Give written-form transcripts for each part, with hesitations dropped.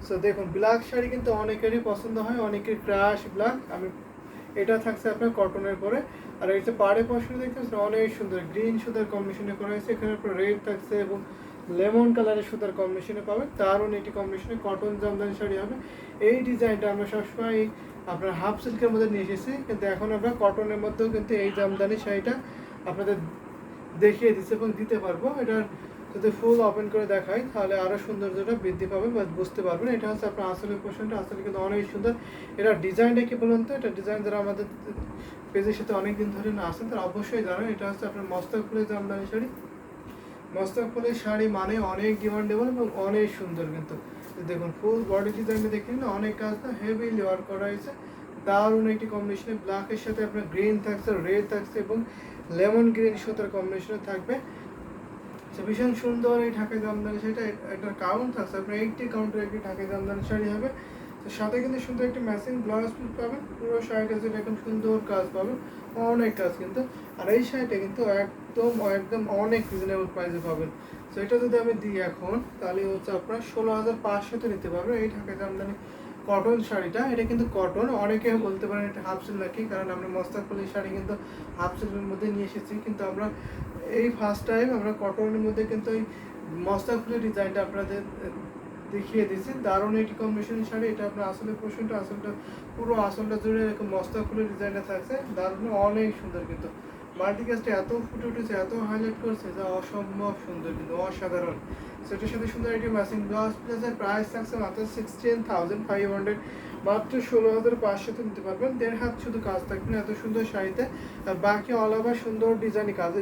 So দেখুন black sari কিন্তু অনেকেরই পছন্দ হয়, অনেকের ক্রাশ ব্ল্যাক। এটা থাকছে আপনার কটনের পরে। আর এই যে পাড়ে পশন দেখতেছেন অনেক সুন্দর গ্রিন সুতার কম্বিনেশনে করা হয়েছে, এখানে আপনার রেড থাকছে এবং লেমন কালারের সুতার কম্বিনেশনে পাবেন। দারুণ এটি কম্বিনেশনে কটন জামদানি শাড়ি হবে। এই ডিজাইনটা আমরা সবসময় আপনার হাফ সিল্কের মধ্যে নিয়ে এসেছি, কিন্তু এখন আমরা কটনের মধ্যেও কিন্তু এই জামদানি শাড়িটা আপনাদের দেখিয়ে দিচ্ছে এবং দিতে পারবো। এটার যদি ফুল ওপেন করে দেখাই তাহলে আরও সৌন্দর্যটা বৃদ্ধি পাবে বা বুঝতে পারবেন। এটা হচ্ছে আপনার আসলের পোর্শনটা, আসলে কিন্তু অনেক সুন্দর। এটা ডিজাইনটা কি বলুন তো, এটা ডিজাইন যারা আমাদের পেজের সাথে অনেক দিন ধরে না আসেন তারা অবশ্যই জানেন। এটা হচ্ছে আপনার মস্তক ফুলের জামদানি শাড়ি। মস্তক ফুলের শাড়ি মানে অনেক ডিমান্ডেবল এবং অনেক সুন্দর। কিন্তু দেখুন ফুল বডি ডিজাইনটা দেখেন না, অনেক কাজটা হেভিলি ওয়ার্ক করা হয়েছে। দারুণ একটি কম্বিনেশনে ব্ল্যাকের সাথে আপনার গ্রিন থাকছে, রেড থাকছে এবং লেমন গ্রিন সুতার কম্বিনেশনে থাকবে। ভীষণ সুন্দর এই ঢাকাই জামদানি শাড়িটা। এটার কাউন্ট থাকছে আপনার 80 কাউন্টের একটি ঢাকাই জামদানি শাড়ি হবে। তো সাথে কিন্তু সুন্দর একটি ম্যাচিং ব্লাউজ পিস পাবেন, পুরো শাড়িটা যেটা একদম সুন্দর কাজ পাবেন, অনেক কাজ কিন্তু। আর এই শাড়িটা কিন্তু একদম অনেক রিজনেবল প্রাইসে পাবেন। তো এটা যদি আমি দিই এখন তাহলে হচ্ছে আপনার 16,500-তে নিতে পারবেন এই ঢাকাই জামদানি কটন শাড়িটা। এটা কিন্তু কটন, অনেকে বলতে পারেন এটা হাফ সিল্ক নাকি, কারণ আমরা মস্তাকপলি শাড়ি কিন্তু হাফ সিল্কের মধ্যে নিয়ে এসেছি, কিন্তু আমরা এই ফার্স্ট টাইম আমরা কটনের মধ্যে কিন্তু এই মস্তাকপলি ডিজাইনটা আপনাদের দেখিয়ে দিচ্ছি। দারুণ একটি কম্বিনেশন শাড়ি। এটা আপনার আসলের পোর্শনটা, আসলটা পুরো আসলটা জুড়ে এরকম মস্তাকপলির ডিজাইনটা থাকছে, দারুণ অনেক সুন্দর। কিন্তু মাল্টিকাস্টে এত ফুটে উঠেছে, এত হাইলাইট করছে যা অসম্ভব সুন্দর, কিন্তু অসাধারণ। সেটার সাথে সুন্দর একটি ম্যাচিং ব্লাউজ প্লাসের প্রাইস থাকছে মাত্র 16,500, মাত্র 16,500-তে নিতে পারবেন। 1.5 হাত শুধু কাজ থাকবে না এত সুন্দর শাড়িতে, আর বাকি অল ওভার সুন্দর ডিজাইন কাজ।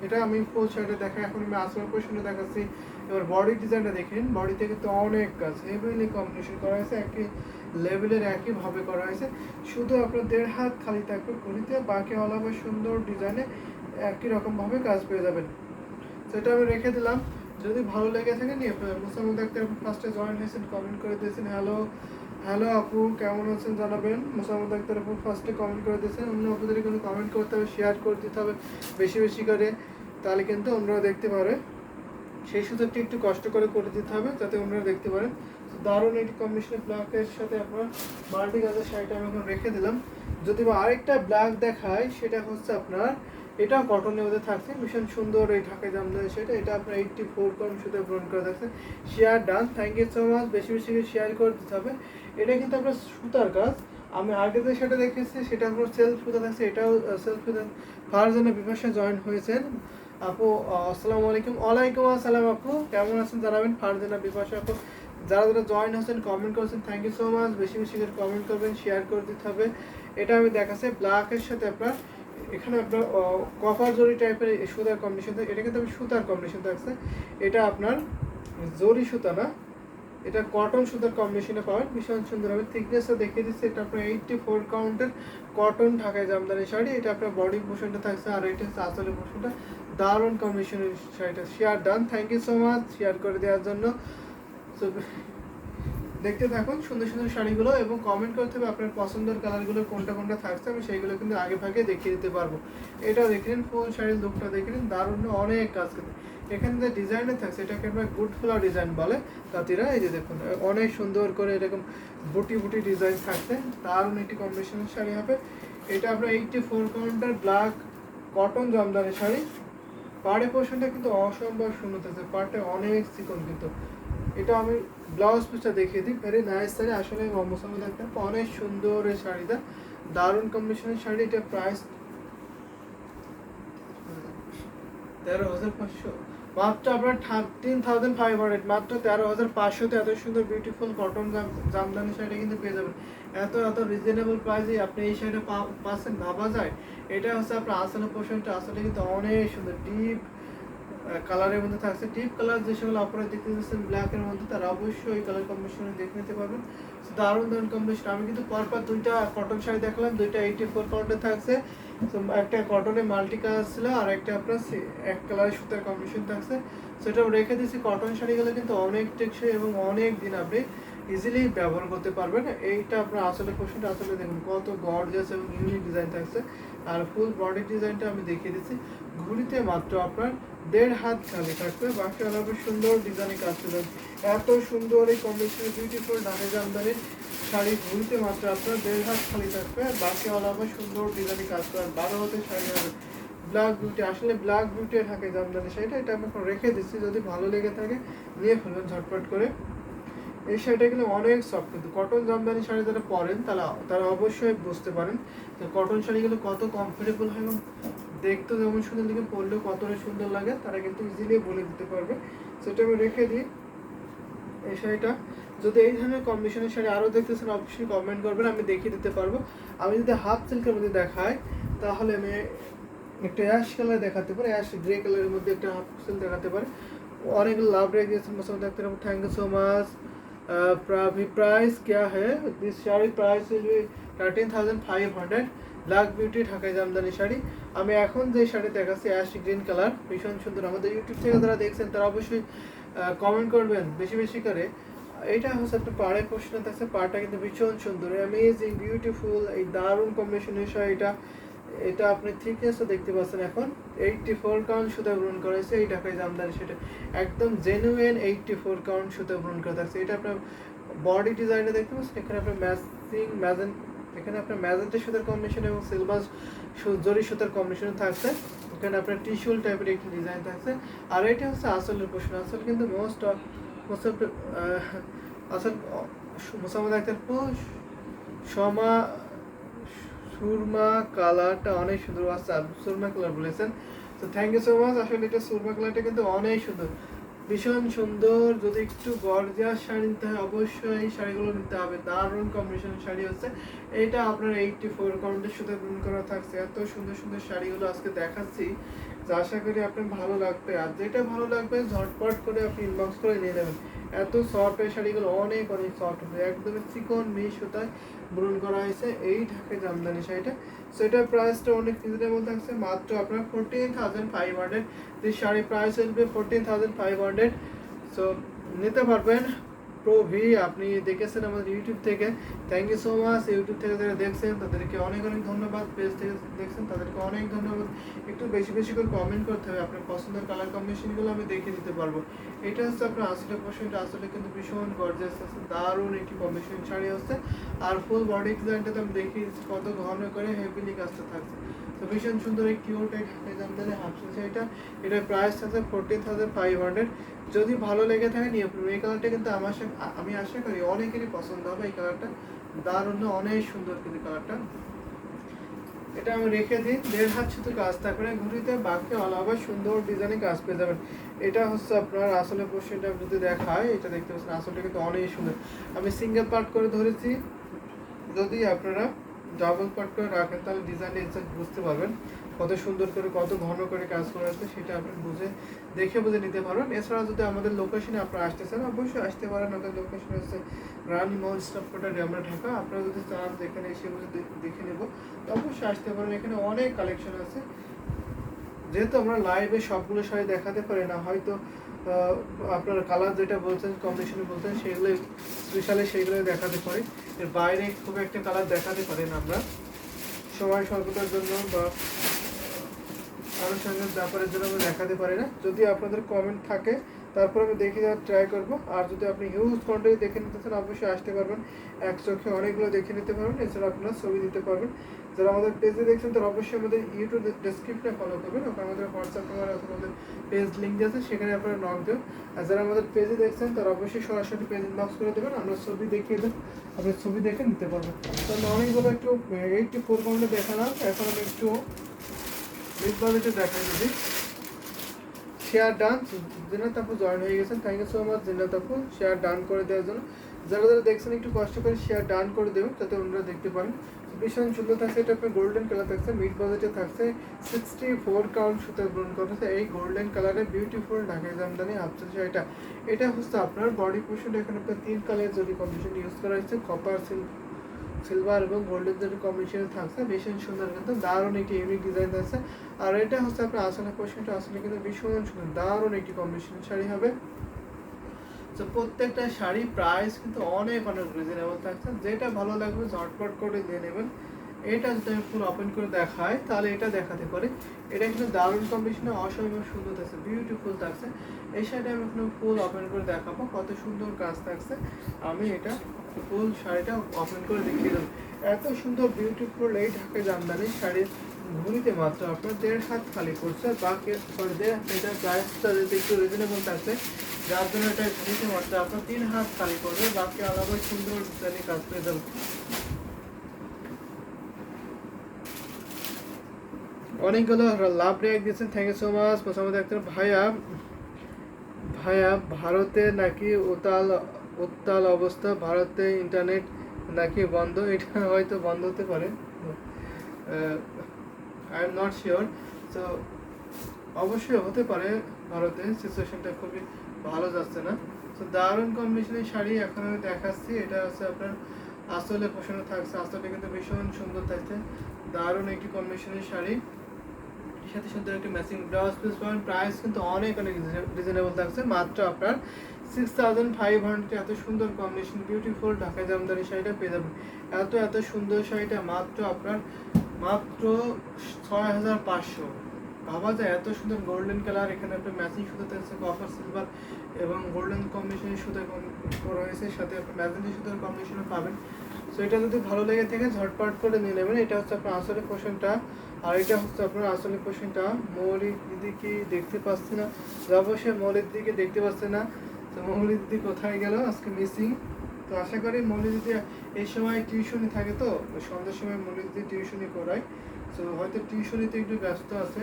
এটা আমি ফুল শাড়িটা দেখাই, এখন আমি আসল পোর্শনে দেখাচ্ছি। এবার বডি ডিজাইনটা দেখেন, বডিতে কিন্তু অনেক কাজ হেভিলি কম্বিনেশন করা হয়েছে, একই লেভেলের একইভাবে করা হয়েছে। শুধু আপনার 1.5 হাত খালি থাকবে ঘড়িতে, বাকি অল ওভার সুন্দর ডিজাইনে একই রকমভাবে কাজ পেয়ে যাবেন। সেটা আমি রেখে দিলাম। যদি ভালো লেগে থাকে নিয়ে মোসাম্মদ আক্তার ফার্স্টে জয়েন হয়েছেন, কমেন্ট করে দিয়েছেন হ্যালো হ্যালো আপু কেমন আছেন জানাবেন। মোসাম্মদ আক্তার আপু ফার্স্টে কমেন্ট করে দিয়েছেন, অন্য আপুদের কিন্তু কমেন্ট করতে হবে, শেয়ার করে দিতে হবে বেশি বেশি করে, তাহলে কিন্তু অন্যরা দেখতে পারে। সেই সুযোগটি একটু কষ্ট করে দিতে হবে যাতে অন্যরা দেখতে পারেন। দারুণ একটি কম্বিনেশনের ব্ল্যাকের সাথে আপনার মাল্টি কাজের শাড়িটা আমি এখন রেখে দিলাম। যদি বা আরেকটা ব্ল্যাক দেখায় সেটা হচ্ছে আপনার, এটা কটনের মধ্যে থাকছে, ভীষণ সুন্দর এই ঢাকাই জামদানি সেটা। এটা আপনার 84 কাউন্ট সুতো ব্রন করা থাকছে। Share done, thank you so much, বেশি বেশি করে শেয়ার করে দিতে হবে। এটা কিন্তু আপনার সুতার কাজ। আমি আগে যে সেটা দেখেছি সেটা আপনার সেলফ সুতা থাকছে, এটাও সেলফ সুতা। ফারজানা বিভাসে জয়েন হয়েছেন আপু, আসসালামু আলাইকুম। ওয়ালাইকুম আসসালাম আপু, কেমন আছেন জানাবেন। ফারজানা বিভাসা আপু, যারা যারা জয়েন হচ্ছেন কমেন্ট করছেন থ্যাংক ইউ সো মাচ, বেশি বেশি করে কমেন্ট করবেন, শেয়ার করে দিতে হবে। এটা আমি দেখাচ্ছি ব্ল্যাকের সাথে আপনার এখানে আপনার কপার জরি টাইপের সুতার কম্বিনেশন থাকে। এটা কিন্তু সুতার কম্বিনেশন থাকছে, এটা আপনার জরি সুতা না, এটা কটন সুতার কম্বিনেশনে পাবেন, ভীষণ সুন্দর হবে। থিকনেসটা দেখিয়ে দিচ্ছে, এটা আপনার 84 কাউন্টের কটন ঢাকাই জামদানি শাড়ি। এটা আপনার বডি পোর্শনটা থাকছে, আর এটা হচ্ছে আঁচলের পোর্শনটা। দারুণ কম্বিনেশনের শাড়িটা। Share done, thank you so much share করে দেওয়ার জন্য। সো দেখতে থাকুন সুন্দর সুন্দর শাড়িগুলো এবং কমেন্ট করতে হবে আপনার পছন্দের কালারগুলো কোনটা কোনটা থাকছে, আমি সেইগুলো কিন্তু আগে ভাগে দেখিয়ে দিতে পারবো। এটা দেখে নিন, ফুল শাড়ির লুকটা দেখে নিন, দারুণ অনেক কাজ করতে। এখানে যে ডিজাইনটা থাকছে এটাকে আমরা গুড ফ্লাওয়ার ডিজাইন বলে তাঁতিরা। এই যে দেখুন অনেক সুন্দর করে এরকম বুটি বুটি ডিজাইন থাকছে, দারুণ একটি কম্বিনেশনের শাড়ি হবে। এটা আপনার 84 counter black cotton Jamdani sari. পাড়ে পোর্শনটা কিন্তু অসম্ভব সুন্দর থাকছে, পাড়টা অনেক চিকন। কিন্তু এটা আমি ব্লাউজ পিসটা দেখিয়ে দিই, ভেরি নাইস শাড়ি। আসলে মোসাম্মদ আক্তার অনেক সুন্দর এই শাড়িটা, দারুণ কম্বিনেশনের শাড়ি। এটা প্রাইস 13,500, মাত্র আপনার 13,500, মাত্র 13,500-তে এত সুন্দর বিউটিফুল কটন জামদানি শাড়ি কিন্তু পেয়ে যাবেন। এত এত রিজনেবল প্রাইসে আপনি এই শাড়িটা পাচ্ছেন, ভাবা যায়। এটা হচ্ছে আপনার আসলে পোর্শনটা, আসলে কিন্তু অনেক সুন্দর ডিপ কালারের মধ্যে থাকছে। ডিপ কালার যে সকল আপনারা দেখতে পাচ্ছেন ব্ল্যাকের মধ্যে, তারা অবশ্যই কালার কম্বিনেশনে দেখে নিতে পারবেন। দারুণ দারুণ কম্বিনেশন। আমি কিন্তু পরপর দুইটা কটন শাড়ি দেখলাম, দুইটা 84 কাউন্টে থাকছে। তো একটা কটনে মাল্টি কালার ছিল, আর একটা আপনার এক কালারের সুতার কম্বিনেশন থাকছে। সেটাও রেখে দিয়েছি। কটন শাড়িগুলো কিন্তু অনেক টেকসই এবং অনেক দিন আপনি ইজিলি ব্যবহার করতে পারবেন। এইটা আপনার আসলে পোর্শনটা, আসলে দেখুন কত গর্জিয়াস এবং ইউনিক ডিজাইন থাকছে। আর ফুল বডি ডিজাইনটা আমি দেখিয়ে দিচ্ছি। ঘুরিতে মাত্র আপনার 1.5 হাত খালি থাকবে, বাকি অনেক সুন্দর ডিজাইনের কাজ করে। এত সুন্দর এই কম্বিনেশন বিউটিফুল ঢাকাই জামদানির শাড়ি ঘুরিতে মাত্র আপনার 1.5 হাত খালি থাকবে, বাকি অনেক সুন্দর ডিজাইনের কাজ করে। 12 হাতের শাড়ি হবে ব্ল্যাক বিউটি, আসলে ব্ল্যাক বিউটি ঢাকাই জামদানি শাড়িটা এটা আমি এখন রেখে দিচ্ছি, যদি ভালো লেগে থাকে নিয়ে ফেলবেন ঝটপট করে। এই শাড়িটা কিন্তু অনেক সফট, কিন্তু কটন জামদানি শাড়ি যারা পরেন তারা অবশ্যই বুঝতে পারেন যে কটন শাড়িগুলো কত কমফোর্টেবল হয় এবং দেখতে যেমন সুন্দর লাগে, পরলেও কতটা সুন্দর লাগে তারা কিন্তু ইজিলি বলে দিতে পারবে। সেটা আমি রেখে দিই এই শাড়িটা। যদি এই ধরনের কম্বিনেশনের শাড়ি আরও দেখতেছেন অবশ্যই কমেন্ট করবেন, আমি দেখিয়ে দিতে পারবো। আমি যদি হাফ সিল্কের মধ্যে দেখাই তাহলে আমি একটা অ্যাশ কালার দেখাতে পারি, অ্যাশ গ্রে কালারের মধ্যে একটা হাফ সিল্ক দেখাতে পারি। অনেকগুলো লাভ রেখে দিয়েছেন মোসাম দেখতে পারবো। Thank you so much. Price क्या है? This sari price will be 13,500। Black beauty Dhakai jamdani sari. আমি এখন যে শাড়ি দেখাচ্ছি অ্যাশ গ্রিন কালার, ভীষণ সুন্দর। আমাদের ইউটিউব থেকে যারা দেখছেন তারা অবশ্যই কমেন্ট করবেন বেশি বেশি করে। এটা হচ্ছে একটা পাড়ের পোর্শন থাকছে, পাড়টা কিন্তু ভীষণ সুন্দর, অ্যামেজিং বিউটিফুল, এই দারুণ কম্বিনেশনের শাড়িটা। এটা আপনি থিকনেসও দেখতে পাচ্ছেন এখন 84 কাউন্ট সুতা ব্রুন করেছে এই ঢাকাই জামদানি, সেটা একদম জেনুইন 84 কাউন্ট সুতা ব্রুন করা থাকছে। এটা আপনার বডি ডিজাইনটা দেখতে পাচ্ছেন, এখানে আপনার এখানে আপনার ম্যাজেন্টা সুতার কম্বিনেশন এবং সিলভার জরি সুতার কম্বিনেশন থাকছে। এখানে আপনার টিস্যুল টাইপের একটি ডিজাইন থাকছে। আর এটা হচ্ছে আসলের পোর্শন। আসল কিন্তু আসল মোসাম্মদ আক্তার সমা সুরমা কালারটা অনেক সুন্দর, আচ্ছা সুরমা কালার বলেছেন, তো থ্যাংক ইউ সো মাচ। আসলে এটা সুরমা কালারটা কিন্তু অনেক সুন্দর, ভীষণ সুন্দর। যদি একটু গর্জিয়াস শাড়ি নিতে হয় অবশ্যই এই শাড়িগুলো নিতে হবে, দারুণ কম্বিনেশনের শাড়ি হচ্ছে এটা। আপনার 84 কাউন্টের সাথে ব্লুন করা থাকছে। এত সুন্দর সুন্দর শাড়িগুলো আজকে দেখাচ্ছি, যা আশা করি আপনার ভালো লাগবে। আর যেটা ভালো লাগবে ঝটপট করে আপনি ইনবক্স করে নিয়ে নেবেন। এত সফট এই শাড়িগুলো, অনেক অনেক সফট হবে, একদমই চিকন মিশ সুতায় ব্রুন করা হয়েছে এই ঢাকাই জামদানি শাড়িটা। সেটার প্রাইসটা অনেক রিজনেবল থাকছে, মাত্র আপনার 14,500। দিস শাড়ি প্রাইস হচ্ছে 14,500। সো নিতে পারবেন। প্রো ভি আপনি দেখেছেন আমাদের ইউটিউব থেকে, thank you so much. YouTube থেকে যারা দেখছেন তাদেরকে অনেক অনেক ধন্যবাদ, পেজ থেকে দেখছেন তাদেরকে অনেক ধন্যবাদ। একটু বেশি বেশি করে কমেন্ট করতে হবে, আপনার পছন্দের কালার কম্বিনেশনগুলো আমি দেখিয়ে দিতে পারবো। এটা হচ্ছে আপনার আসলে পোর্শনটা, আসলে কিন্তু ভীষণ গর্জিয়াস আছে, দারুণ একটি কম্বিনেশন শাড়ি হচ্ছে। আর ফুল বডি ডিজাইনটাতে আমি দেখিয়ে দিচ্ছি কত ঘন করে হেভিলি কাজটা থাকছে। তো ভীষণ সুন্দর এই কিউট এই জামদানি হাফ শাড়িটা, এটার প্রাইস আছে 14,500। যদি ভালো লেগে থাকে নিয়ে ফেলুন। এই কালারটা কিন্তু আমি আশা করি অনেকেরই পছন্দ হবে। এই কালারটা দারুণ, অনেক সুন্দর কিন্তু কালারটা। এটা আমি রেখে দিই। 1.5 হাত শুধু কাজ থাকবে ঘুরিতে, বাকি অল ওভার সুন্দর ডিজাইনে কাজ পেয়ে যাবেন। এটা হচ্ছে আপনার আসলে পোর্শনটা যদি দেখায়, এটা দেখতে পাচ্ছেন আসলটা কিন্তু অনেক সুন্দর। আমি সিঙ্গেল পার্ট করে ধরেছি, যদি আপনারা ডাবল পার্ট করে রাখেন তাহলে ডিজাইনটা এক্সাক্ট বুঝতে পারবেন কত সুন্দর করে কত ঘন করে কাজ করা আছে, সেটা আপনি বুঝে নিতে পারবেন। এছাড়া যদি আমাদের লোকেশনে আপনারা আসতেছেন অবশ্যই আসতে পারেন। আমাদের লোকেশন হচ্ছে রানী মহল স্টাফ কোয়ার্টার, আমরা ঢাকা। আপনারা যদি চান এখানে এসে দেখে নেব তো অবশ্যই আসতে পারেন। এখানে অনেক কালেকশন আছে, যেহেতু আমরা লাইভে সবগুলো শাড়ি দেখাতে পারি না, হয়তো আপনার কালার যেটা বলছেন কম্বিনেশনে বলছেন সেগুলো স্পেশালি সেগুলো দেখাতে পারি, এর বাইরে খুব একটা কালার দেখাতে পারি না আমরা সময় স্বল্পতার জন্য বা আনুষঙ্গিক ব্যাপারের জন্য আমরা দেখাতে পারি না। যদি আপনাদের কমেন্ট থাকে তারপর আমি দেখে যাওয়ার ট্রাই করব। আর যদি আপনি হিউজ কোয়ান্টিটি দেখে নিতে চান অবশ্যই আসতে পারবেন, এক চোখে অনেকগুলো দেখে নিতে পারবেন। এছাড়া আপনারা ছবি দিতে পারবেন। যারা আমাদের পেজে দেখছেন তারা অবশ্যই আমাদের ইউটিউব ডেসক্রিপশনে ফলো করবেন, ওখানে আমাদের হোয়াটসঅ্যাপ নাম্বার অথবা আমাদের পেজ লিঙ্ক আছে, সেখানে আপনারা নক দেবেন। আর যারা আমাদের পেজে দেখছেন তারা অবশ্যই সরাসরি পেজ ইনবক্স করে দেবেন, আমরা ছবি দেখিয়ে দেব, আপনি ছবি দেখে নিতে পারবেন। তো আমি অনেকগুলো একটু 84 কাউন্টে দেখালাম, এখন আমি একটু বিগ বাজেটে দেখাই যদি। শেয়ার ডান, জিনাত আপু জয়েন হয়ে গেছেন, thank you so much Zinat আপু শেয়ার ডান করে দেওয়ার জন্য। যারা যারা দেখছেন একটু কষ্ট করে শেয়ার ডান করে দেবেন যাতে অন্যরা দেখতে পারেন। ভীষণ সুন্দর থাকছে, এটা আপনার গোল্ডেন কালার থাকছে, মিড বাজেটে থাকছে, 64 কাউন্ট সুতার ব্রন করেছে এই গোল্ডেন কালারের বিউটিফুল ঢাকাই জামদানি হাফসা শাড়িটা। এটা হচ্ছে আপনার বডি পোর্শন, এখানে আপনার 3 কালার যদি কম্বিনেশন ইউজ করা হয়েছে, কপার সিলভার এবং গোল্ডেন যদি কম্বিনেশন থাকছে, ভীষণ সুন্দর কিন্তু দারুণ একটি ইউনিক ডিজাইন আছে। আর এটা হচ্ছে আপনার আসলে পোর্শনটা, আসলে কিন্তু ভীষণ সুন্দর দারুণ একটি কম্বিনেশন শাড়ি হবে। তো প্রত্যেকটা শাড়ি প্রাইস কিন্তু অনেক অনেক রিজনেবল থাকছে, যেটা ভালো লাগবে ঝটপট করে দিয়ে নেবেন। এটা যদি আমি ফুল ওপেন করে দেখাই তাহলে এটা দেখাতে পারে। এটা কিন্তু দারুণ কম্বিনেশনে অসাধারণ সুন্দর থাকছে, বিউটিফুল থাকছে। এই শাড়িটা আমি এখন ফুল ওপেন করে দেখাবো, কত সুন্দর কাজ থাকছে। আমি এটা ফুল শাড়িটা ওপেন করে দেখিয়ে দেবো। এত সুন্দর বিউটিফুল এই ঢাকাই জামদানি শাড়ির ঘুরিতে মাত্র আপনার 1.5 হাত খালি করছে, বাকি এটা প্রাইসটা যদি একটু রিজনেবল থাকছে, যার জন্য এটা ঘুরিতে মাত্র আপনার 3 হাত খালি করবে, বাকি আলাদা সুন্দর ডিজাইনে কাজ পেয়ে যাবে। অনেকগুলো লাভ রেক দিয়েছেন, thank you so much. Mosammat Akter ভাইয়া, ভাইয়া ভারতে নাকি উত্তাল উত্তাল অবস্থা, ভারতে ইন্টারনেট নাকি বন্ধ? এটা হয়তো বন্ধ হতে পারে, আই এম নট শিওর। তো অবশ্যই হতে পারে, ভারতে সিচুয়েশনটা খুবই ভালো যাচ্ছে না। তো দারুণ কম্বিনেশনের শাড়ি এখন আমি দেখাচ্ছি। এটা হচ্ছে আপনার আসলে পোষণে থাকছে, আসলে কিন্তু ভীষণ সুন্দর থাকছে, দারুণ একটি কম্বিনেশনের শাড়ি। সাথে সুন্দর একটি ম্যাচিং ব্লাউজ পিস পাবেন। প্রাইস কিন্তু অনেক অনেক রিজনেবল থাকছে, মাত্র আপনার 6500। এত সুন্দর কম্বিনেশন বিউটিফুল ঢাকাই জামদানি শাড়িটা পেয়ে যাবেন। এত সুন্দর শাড়িটা মাত্র আপনার মাত্র 6500। ভাবা যায় এত সুন্দর গোল্ডেন কালার, এখানে আপনার ম্যাচিং সুতো থাকছে, কপার সিলভার এবং গোল্ডেন কম্বিনেশনের সুতো করা হয়েছে, সাথে আপনি ম্যাজেন্টা সুতোর কম্বিনেশনে পাবেন। সো এটা যদি ভালো লেগে থাকে ঝটপট করে নিয়ে নেবেন। এটা হচ্ছে আপনার আসলে পোর্শনটা, আর এটা হচ্ছে আপনার আসলে পোর্শনটা। মৌলিক দিদি কি দেখতে পাচ্ছি না? অবশ্যই মৌলিক দিদিকে দেখতে পাচ্ছি না। তো মৌলিক দিদি কোথায় গেল, আজকে মিসিং। তো আশা করি মৌলিক দিদি এই সময় টিউশনি থাকে, তো সন্ধ্যার সময় মৌলিক দিদি টিউশনি করায়, তো হয়তো টিউশনিতে একটু ব্যস্ত আছে,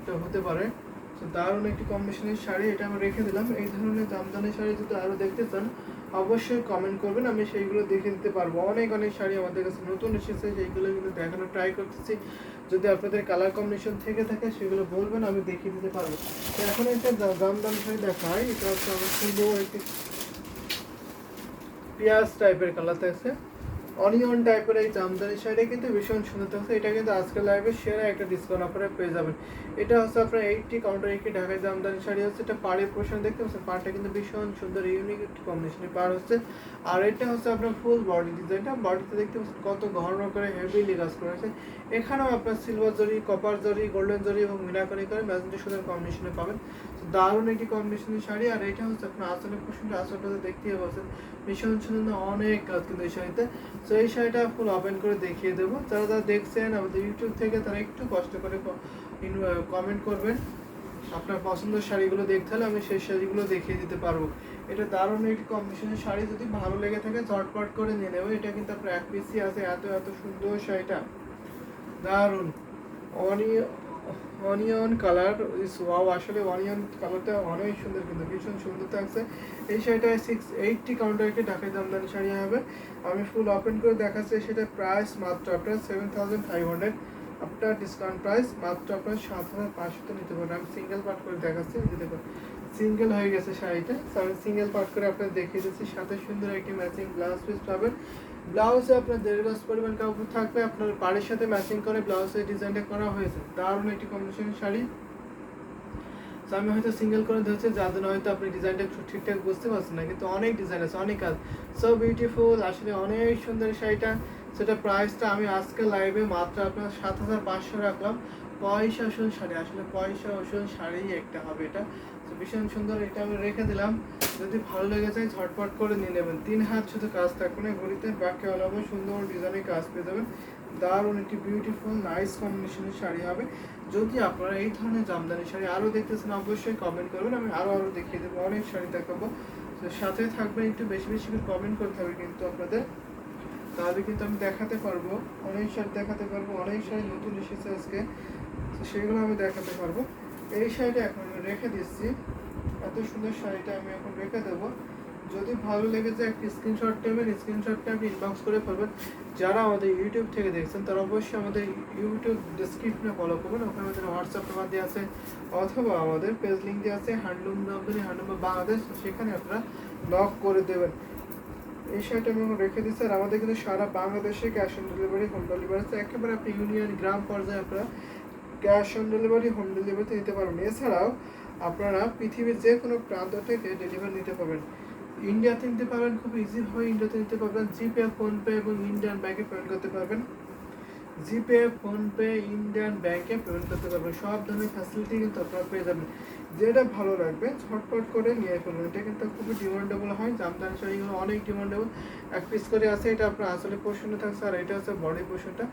তো হতে পারে। তো দারুণ একটি কম্বিনেশনের শাড়ি, এটা আমি রেখে দিলাম। এই ধরনের জামদানি শাড়ি যদি আরও দেখতে চান অবশ্যই কমেন্ট করবেন, আমি সেইগুলো দেখে দিতে পারবো। অনেক অনেক শাড়ি আমাদের কাছে নতুন এসেছে, সেইগুলো কিন্তু দেখানোর ট্রাই করতেছি। যদি আপনাদের কালার কম্বিনেশন থেকে থাকে সেগুলো বলবেন, আমি দেখিয়ে দিতে পারবো। তো এখন একটা জামদানি শাড়ি দেখাই। এটা হচ্ছে আমার সুন্দর একটি পেঁয়াজ টাইপের কালার থাকছে, অনিয়ন টাইপের এই জামদানি শাড়িটা কিন্তু ভীষণ সুন্দর থাকছে। এটা কিন্তু আজকের লাইভে সেরা একটা ডিসকাউন্ট অফারে পেয়ে যাবেন। এটা হচ্ছে আপনার 80 কাউন্টার 80 ঢাকায় জামদানি শাড়ি হচ্ছে। এটা পাড়ের পোর্শন দেখতে পাচ্ছেন, পাড়টা কিন্তু ভীষণ সুন্দর ইউনিক একটি কম্বিনেশনের পাড় হচ্ছে। আর এটা হচ্ছে আপনার ফুল বডি ডিজাইনটা, বডিতে দেখতে পাচ্ছেন কত ঘন করে হেভিলি কাজ করেছে। এখানেও আপনার সিলভার জরি, কপার জরি, গোল্ডেন জরি এবং মিনাকারি করে ম্যাজেন্টা সুন্দর কম্বিনেশনে পাবেন। দারুণ একটি কম্বিনেশনের শাড়ি। আর এটা হচ্ছে আপনার আসলের পোর্শনটা, আসলটা দেখতেই পাচ্ছেন ভীষণ সুন্দর, অনেক কাজ কিন্তু এই শাড়িতে। তো এই শাড়িটা ফুল ওপেন করে দেখিয়ে দেবো। যারা যারা দেখছেন আমাদের ইউটিউব থেকে তারা একটু কষ্ট করে কমেন্ট করবেন আপনার পছন্দের শাড়িগুলো দেখতে হলে, আমি সেই শাড়িগুলো দেখিয়ে দিতে পারবো। এটা দারুণ একটি কম্বিনেশনের শাড়ি, যদি ভালো লেগে থাকে ঝটপট করে নিয়ে নেবো। এটা কিন্তু আপনার এক পিসি আছে, এত সুন্দর শাড়িটা, দারুণ অনিয়ন কালার ইস ওয়াও। আসলে অনিয়ন কালারটা অনেক সুন্দর, কিন্তু ভীষণ সুন্দর থাকছে। এই শাড়িটা 680 কাউন্টার একটি ঢাকাই জামদানি শাড়ি হবে। আমি ফুল ওপেন করে দেখাচ্ছি। সেটা প্রাইস মাত্র আপনার 7500, আপনার ডিসকাউন্ট প্রাইস মাত্র আপনার 7500 নিতে পারেন। আমি সিঙ্গেল পার্ট করে দেখাচ্ছি, যদি দেখুন সিঙ্গেল হয়ে গেছে শাড়িটা। তো আমি সিঙ্গেল পার্ট করে আপনার দেখিয়ে দিচ্ছি। সাথে সুন্দর একটি ম্যাচিং ব্লাউজ পিস পাবেন। ব্লাউজে আপনার 1.5 গজ পরিমাণ কাপড় থাকবে, আপনার পাড়ের সাথে ম্যাচিং করে ব্লাউজের ডিজাইনটা করা হয়েছে। দারুণ একটি কম্বিনেশন শাড়ি। তো আমি হয়তো সিঙ্গেল করে ধরছি, যার জন্য হয়তো আপনি ডিজাইনটা ঠিকঠাক বুঝতে পারছেন না, কিন্তু অনেক ডিজাইন আছে, অনেক কাজ, সো বিউটিফুল, আসলে অনেক সুন্দর শাড়িটা। সেটা প্রাইসটা আমি আজকে লাইভে মাত্র আপনার 7500 রাখলাম। পয়সা ওষুধ শাড়ি, আসলে পয়সা ওষুধ শাড়ি একটা হবে এটা। তো ভীষণ সুন্দর, এটা আমি রেখে দিলাম। যদি ভালো লেগে যায় ঝটপট করে নিয়ে নেবেন। 3 হাত শুধু কাজ থাকবে না ঘড়িতে, বাকি অলাভে সুন্দর ডিজাইনের কাজ পেয়ে যাবেন। দারুণ একটি বিউটিফুল নাইস কম্বিনেশনের শাড়ি হবে। যদি আপনারা এই ধরনের জামদানি শাড়ি আরও দেখতেছেন অবশ্যই কমেন্ট করবেন, আমি আরও দেখিয়ে দেবো, অনেক শাড়ি দেখাবো। তো সাথে থাকবেন, একটু বেশি বেশি করে কমেন্ট করতে হবে কিন্তু আপনাদের, তাহলে কিন্তু আমি দেখাতে পারবো, অনেক শাড়ি দেখাতে পারবো। অনেক শাড়ি নতুন এসেছে আজকে, তো সেগুলো আমি দেখাতে পারবো। এই শাড়িটা এখন আমি রেখে দিচ্ছি, এত সুন্দর শাড়িটা আমি এখন রেখে দেবো। যদি ভালো লেগে যায় একটা স্ক্রিনশট নেবেন, স্ক্রিনশটটা আপনি ইনবক্স করে ফেলবেন। যারা আমাদের ইউটিউব থেকে দেখছেন তারা অবশ্যই আমাদের ইউটিউব ডেসক্রিপশনে ফলো করবেন, ওখানে আমাদের হোয়াটসঅ্যাপ নাম্বার দেওয়া আছে, অথবা আমাদের পেজ লিঙ্ক দেওয়া আছে হ্যান্ডলুম জামদানি হ্যান্ডলুম বাংলাদেশ, সেখানে আপনারা লক করে দেবেন। এই শাড়িটা আমি রেখে দিচ্ছি। আর আমাদের কিন্তু সারা বাংলাদেশে cash on delivery, home delivery আছে। একেবারে আপনি ইউনিয়ন গ্রাম পর্যায়ে আপনারা ক্যাশ অন ডেলিভারি, হোম ডেলিভারিতে নিতে পারবেন। এছাড়াও আপনারা পৃথিবীর যে কোনো প্রান্ত থেকে ডেলিভারি নিতে পারবেন। ইন্ডিয়াতে নিতে পারবেন খুব ইজিভাবে, ইন্ডিয়াতে নিতে পারবেন জিপে, ফোনপে এবং ইন্ডিয়ান ব্যাংকে পেমেন্ট করতে পারবেন। জিপে, ফোনপে, ইন্ডিয়ান ব্যাংকে পেমেন্ট করতে পারবেন। সব ধরনের ফ্যাসিলিটি কিন্তু আপনারা পেয়ে যাবেন। যেটা ভালো লাগবে ঝটপট করে নিয়ে ফেলবেন। এটা কিন্তু খুবই ডিমান্ডেবল হয়, জামদানি শাড়িগুলো অনেক ডিমান্ডেবল। এক পিস করে আছে, এটা আপনার আসলে পোর্শনে থাকছে, আর এটা হচ্ছে বডি পোর্শনটা।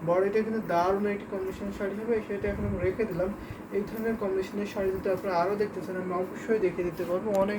বডিটা কিন্তু দারুণ একটি কম্বিনেশনের শাড়ি হবে, সেটা এখন আমি রেখে দিলাম। এই ধরনের কম্বিনেশনের শাড়ি যদি আপনারা আরও দেখতে চান আমি অবশ্যই দেখিয়ে দিতে পারবো। অনেক